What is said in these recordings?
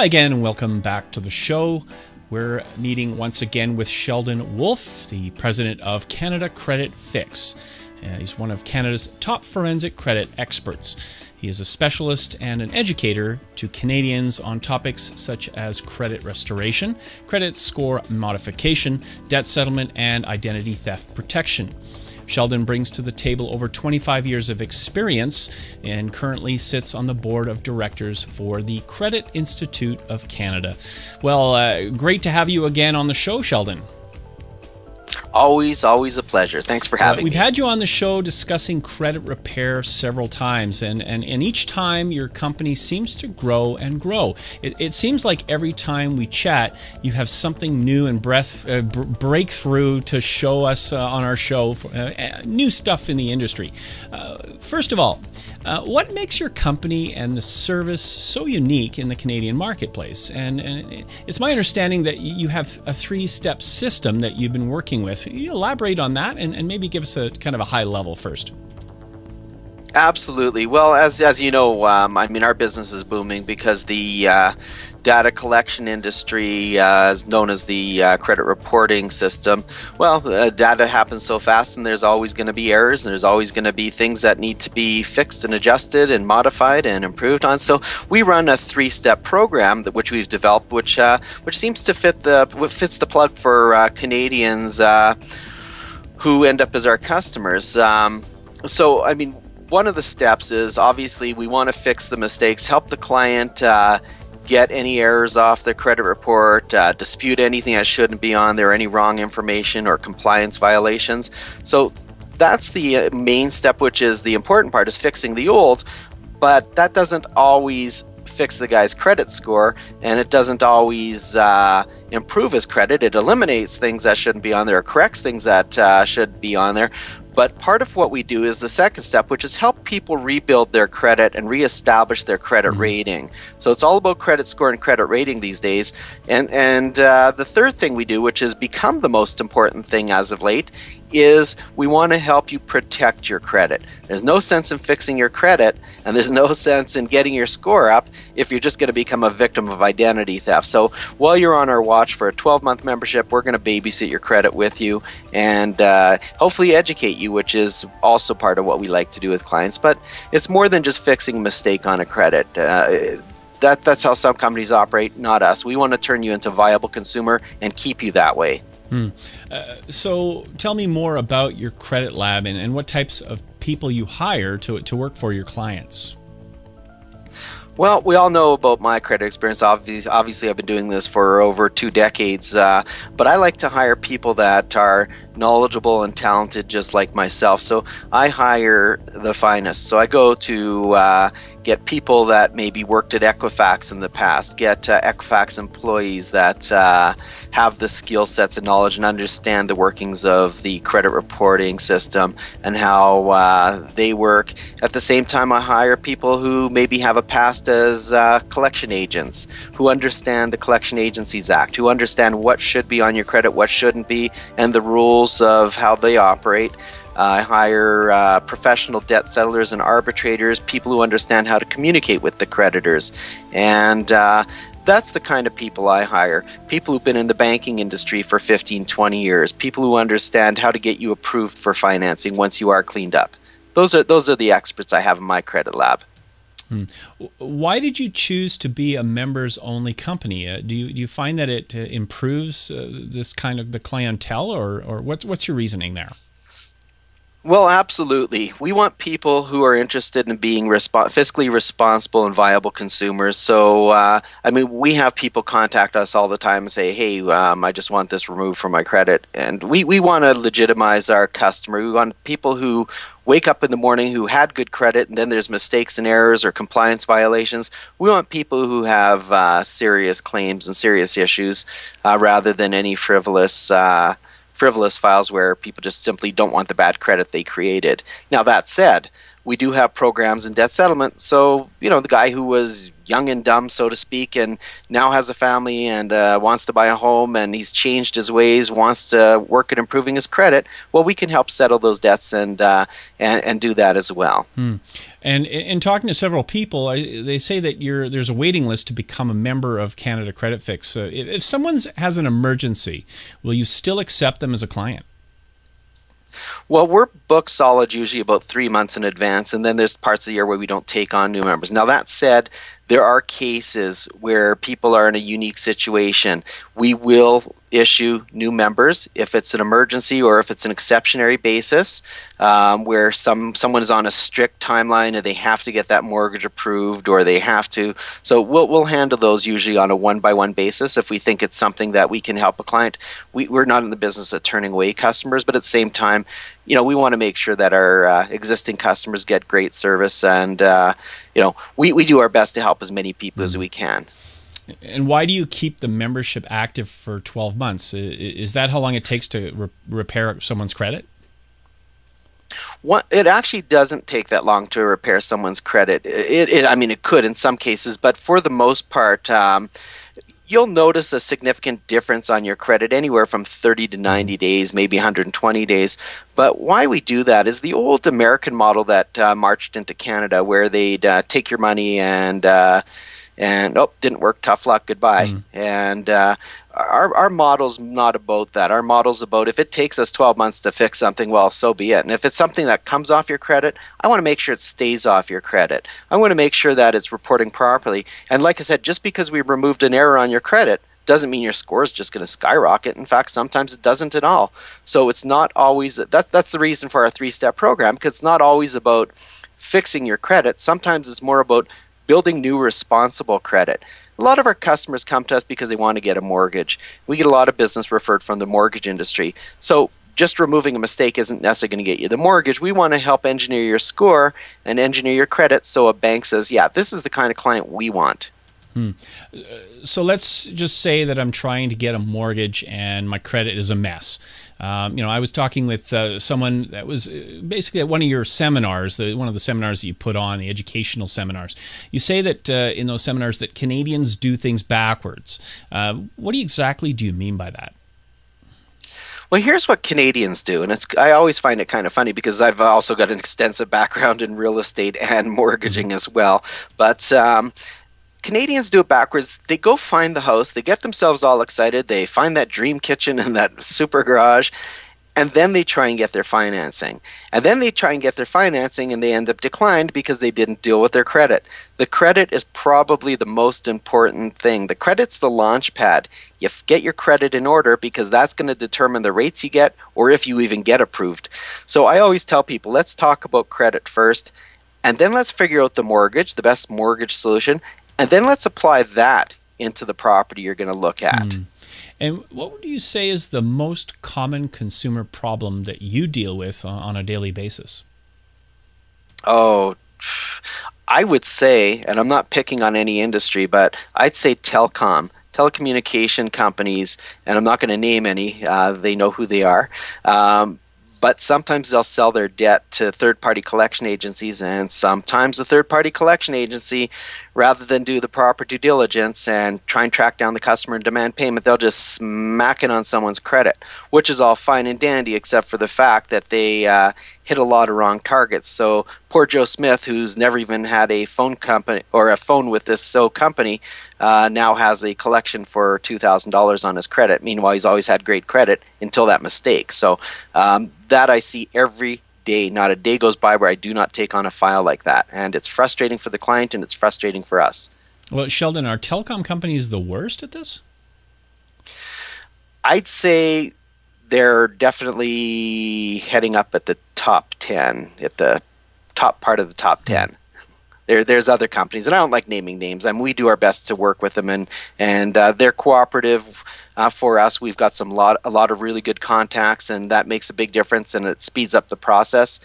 Hi again, and welcome back to the show. We're meeting once again with Sheldon Wolf, the president of Canada Credit Fix. He's one of Canada's top forensic credit experts. He is a specialist and an educator to Canadians on topics such as credit restoration, credit score modification, debt settlement, and identity theft protection. Sheldon brings to the table over 25 years of experience and currently sits on the board of directors for the Credit Institute of Canada. Well, great to have you again on the show, Sheldon. Always a pleasure. Thanks for having me. We've had you on the show discussing credit repair several times, and each time your company seems to grow and grow. It seems like every time we chat, you have something new and breakthrough to show us on our show, new stuff in the industry. First of all, what makes your company and the service so unique in the Canadian marketplace? And it's my understanding that you have a three-step system that you've been working with. Can you elaborate on that and maybe give us a kind of a high level first? Absolutely. Well, as you know, our business is booming because the data collection industry is known as the credit reporting system. Well, data happens so fast, and there's always going to be errors, and there's always going to be things that need to be fixed and adjusted and modified and improved on. So we run a three-step program which we've developed, which seems to fits the plug for Canadians who end up as our customers. One of the steps is obviously we want to fix the mistakes, help the client get any errors off their credit report, dispute anything that shouldn't be on there, any wrong information or compliance violations. So that's the main step, which is the important part, is fixing the old, but that doesn't always fix the guy's credit score, and it doesn't always improve his credit. It eliminates things that shouldn't be on there, or corrects things that should be on there. But part of what we do is the second step, which is help people rebuild their credit and reestablish their credit rating. So it's all about credit score and credit rating these days. And the third thing we do, which has become the most important thing as of late, is we want to help you protect your credit. There's no sense in fixing your credit, and there's no sense in getting your score up if you're just going to become a victim of identity theft. So while you're on our watch for a 12-month membership, we're going to babysit your credit with you and hopefully educate you, which is also part of what we like to do with clients. But it's more than just fixing a mistake on a credit. That's how some companies operate, not us. We want to turn you into a viable consumer and keep you that way. So tell me more about your credit lab and what types of people you hire to work for your clients. Well, we all know about my credit experience. Obviously, I've been doing this for over 2 decades, but I like to hire people that are knowledgeable and talented just like myself. So I hire the finest. So I go to get people that maybe worked at Equifax in the past, get Equifax employees that have the skill sets and knowledge and understand the workings of the credit reporting system and how they work. At the same time, I hire people who maybe have a past as collection agents, who understand the Collection Agencies Act, who understand what should be on your credit, what shouldn't be, and the rules of how they operate. I hire professional debt settlers and arbitrators, people who understand how to communicate with the creditors. And that's the kind of people I hire. People who've been in the banking industry for 15, 20 years. People who understand how to get you approved for financing once you are cleaned up. Those are the experts I have in my credit lab. Why did you choose to be a members-only company? Do you find that it improves this kind of the clientele, or what's your reasoning there? Well, absolutely. We want people who are interested in being fiscally responsible and viable consumers. So, we have people contact us all the time and say, hey, I just want this removed from my credit. And we want to legitimize our customer. We want people who wake up in the morning who had good credit and then there's mistakes and errors or compliance violations. We want people who have serious claims and serious issues rather than any frivolous files where people just simply don't want the bad credit they created. Now, that said, we do have programs in debt settlement. So, the guy who was young and dumb, so to speak, and now has a family and wants to buy a home, and he's changed his ways, wants to work at improving his credit, well, we can help settle those debts and do that as well. And in talking to several people, they say that there's a waiting list to become a member of Canada Credit Fix. If someone has an emergency, will you still accept them as a client? Well, we're booked solid usually about 3 months in advance, and then there's parts of the year where we don't take on new members. Now, that said, there are cases where people are in a unique situation. We will issue new members if it's an emergency or if it's an exceptionary basis, where someone is on a strict timeline and they have to get that mortgage approved, or they have to. So we'll handle those usually on a one-by-one basis if we think it's something that we can help a client. We're not in the business of turning away customers, but at the same time, we want to make sure that our existing customers get great service, and we do our best to help as many people as we can. And why do you keep the membership active for 12 months? Is that how long it takes to repair someone's credit? It actually doesn't take that long to repair someone's credit. It could in some cases, but for the most part, you'll notice a significant difference on your credit anywhere from 30 to 90 days, maybe 120 days. But why we do that is the old American model that marched into Canada, where they'd take your money and didn't work, tough luck, goodbye. And our model's not about that. Our model's about, if it takes us 12 months to fix something, well, so be it. And if it's something that comes off your credit, I want to make sure it stays off your credit. I want to make sure that it's reporting properly. And like I said, just because we removed an error on your credit doesn't mean your score is just going to skyrocket. In fact, sometimes it doesn't at all. So it's not always, that's the reason for our 3-step program, because it's not always about fixing your credit. Sometimes it's more about building new responsible credit. A lot of our customers come to us because they want to get a mortgage. We get a lot of business referred from the mortgage industry. So just removing a mistake isn't necessarily going to get you the mortgage. We want to help engineer your score and engineer your credit so a bank says, yeah, this is the kind of client we want. So let's just say that I'm trying to get a mortgage and my credit is a mess. I was talking with someone that was basically at one of your seminars, one of the seminars that you put on, the educational seminars. You say that in those seminars that Canadians do things backwards. What exactly do you mean by that? Well, here's what Canadians do, and I always find it kind of funny because I've also got an extensive background in real estate and mortgaging as well. But Canadians do it backwards. They go find the house, they get themselves all excited, they find that dream kitchen and that super garage, and then they try and get their financing. And then they try and get their financing and they end up declined because they didn't deal with their credit. The credit is probably the most important thing. The credit's the launch pad. You get your credit in order because that's going to determine the rates you get or if you even get approved. So I always tell people, let's talk about credit first, and then let's figure out the mortgage, the best mortgage solution, and then let's apply that into the property you're going to look at. And what would you say is the most common consumer problem that you deal with on a daily basis? Oh, I would say, and I'm not picking on any industry, but I'd say telecommunication companies, and I'm not going to name any, they know who they are. But sometimes they'll sell their debt to third-party collection agencies, and sometimes the third-party collection agency, rather than do the proper due diligence and try and track down the customer and demand payment, they'll just smack it on someone's credit, which is all fine and dandy except for the fact that they hit a lot of wrong targets. So poor Joe Smith, who's never even had a phone company or a phone with this company, now has a collection for $2,000 on his credit. Meanwhile, he's always had great credit until that mistake. So that I see every day. Not a day goes by where I do not take on a file like that. And it's frustrating for the client and it's frustrating for us. Well, Sheldon, are telecom companies the worst at this? I'd say they're definitely heading up at the top 10, at the top part of the top 10. There's other companies, and I don't like naming names. I mean, we do our best to work with them, and they're cooperative for us. We've got a lot of really good contacts, and that makes a big difference, and it speeds up the process.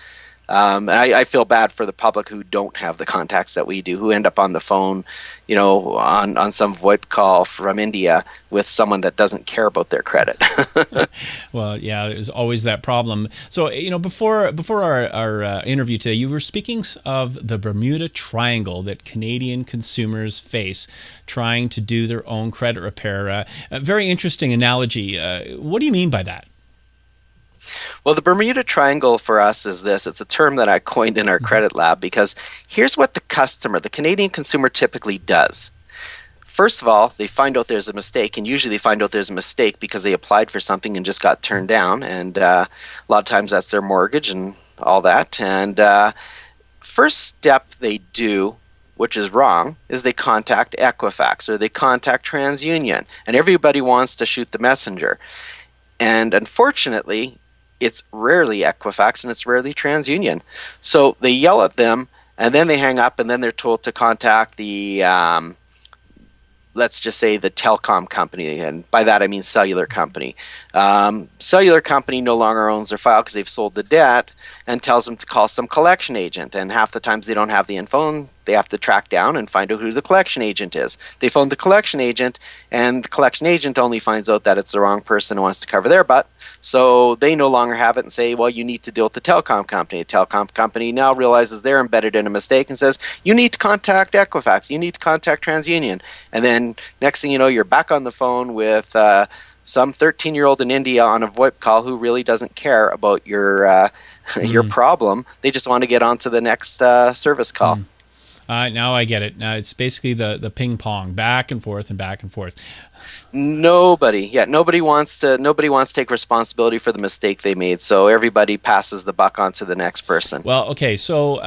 I feel bad for the public who don't have the contacts that we do, who end up on the phone, on some VoIP call from India with someone that doesn't care about their credit. Well, yeah, there's always that problem. So, before our interview today, you were speaking of the Bermuda Triangle that Canadian consumers face trying to do their own credit repair. A very interesting analogy. What do you mean by that? Well, the Bermuda Triangle for us is this. It's a term that I coined in our credit lab because here's what the Canadian consumer typically does. First of all, they find out there's a mistake, and usually they find out there's a mistake because they applied for something and just got turned down, and a lot of times that's their mortgage and all that. And first step they do, which is wrong, is they contact Equifax or they contact TransUnion, and everybody wants to shoot the messenger. And unfortunately, it's rarely Equifax and it's rarely TransUnion. So they yell at them, and then they hang up, and then they're told to contact the let's just say the telecom company, and by that I mean cellular company. Cellular company no longer owns their file because they've sold the debt, and tells them to call some collection agent, and half the times they don't have the info, and they have to track down and find out who the collection agent is. They phone the collection agent, and the collection agent only finds out that it's the wrong person and wants to cover their butt, so they no longer have it and say, well, you need to deal with the telecom company. The telecom company now realizes they're embedded in a mistake and says, you need to contact Equifax, you need to contact TransUnion. And then next thing you know, you're back on the phone with some 13-year-old in India on a VoIP call who really doesn't care about your problem. They just want to get on to the next service call. Now I get it. It's basically the ping pong, back and forth and back and forth. Nobody wants to take responsibility for the mistake they made, so everybody passes the buck on to the next person. Well, okay, so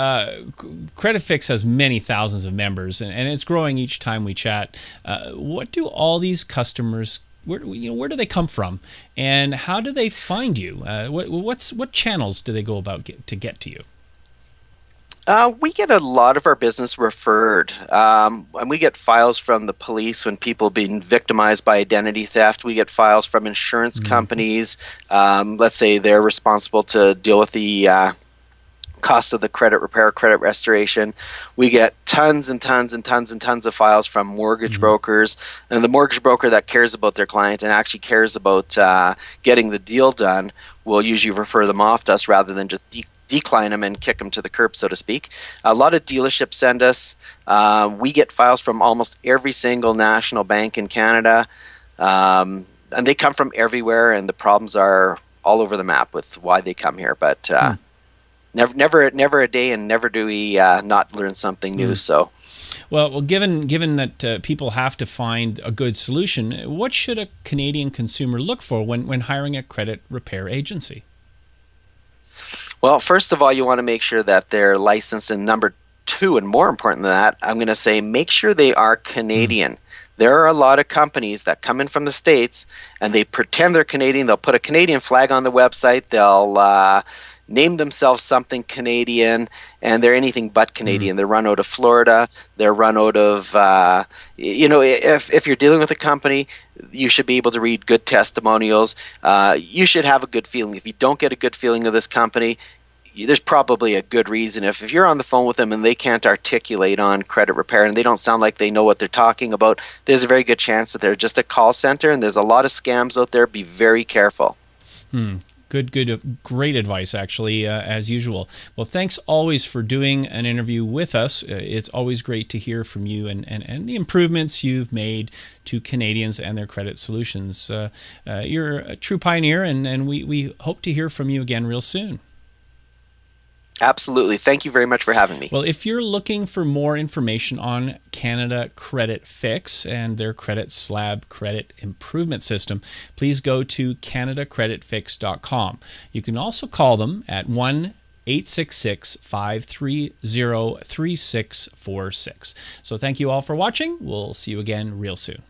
Credit Fix has many thousands of members, and it's growing each time we chat. What do all these customers, where do they come from, and how do they find you? What channels do they go about to get to you? We get a lot of our business referred, and we get files from the police when people being victimized by identity theft. We get files from insurance companies. Let's say they're responsible to deal with the cost of the credit repair, credit restoration. We get tons and tons and tons and tons of files from mortgage brokers, and the mortgage broker that cares about their client and actually cares about getting the deal done will usually refer them off to us rather than just decline them and kick them to the curb, so to speak. A lot of dealerships send us. We get files from almost every single national bank in Canada, and they come from everywhere, and the problems are all over the map with why they come here. But never a day, and never do we not learn something new. So. Well, given that people have to find a good solution, what should a Canadian consumer look for when hiring a credit repair agency? Well, first of all, you want to make sure that they're licensed, and number two, and more important than that, I'm going to say make sure they are Canadian. There are a lot of companies that come in from the States, and they pretend they're Canadian. They'll put a Canadian flag on the website. They'll name themselves something Canadian, and they're anything but Canadian. They're run out of Florida. They're run out of, if you're dealing with a company, you should be able to read good testimonials. You should have a good feeling. If you don't get a good feeling of this company, there's probably a good reason. If you're on the phone with them and they can't articulate on credit repair and they don't sound like they know what they're talking about, there's a very good chance that they're just a call center, and there's a lot of scams out there. Be very careful. Great advice, actually, as usual. Well, thanks always for doing an interview with us. It's always great to hear from you and the improvements you've made to Canadians and their credit solutions. You're a true pioneer, and we hope to hear from you again real soon. Absolutely. Thank you very much for having me. Well, if you're looking for more information on Canada Credit Fix and their credit slab credit improvement system, please go to canadacreditfix.com. You can also call them at 1-866-530-3646. So thank you all for watching. We'll see you again real soon.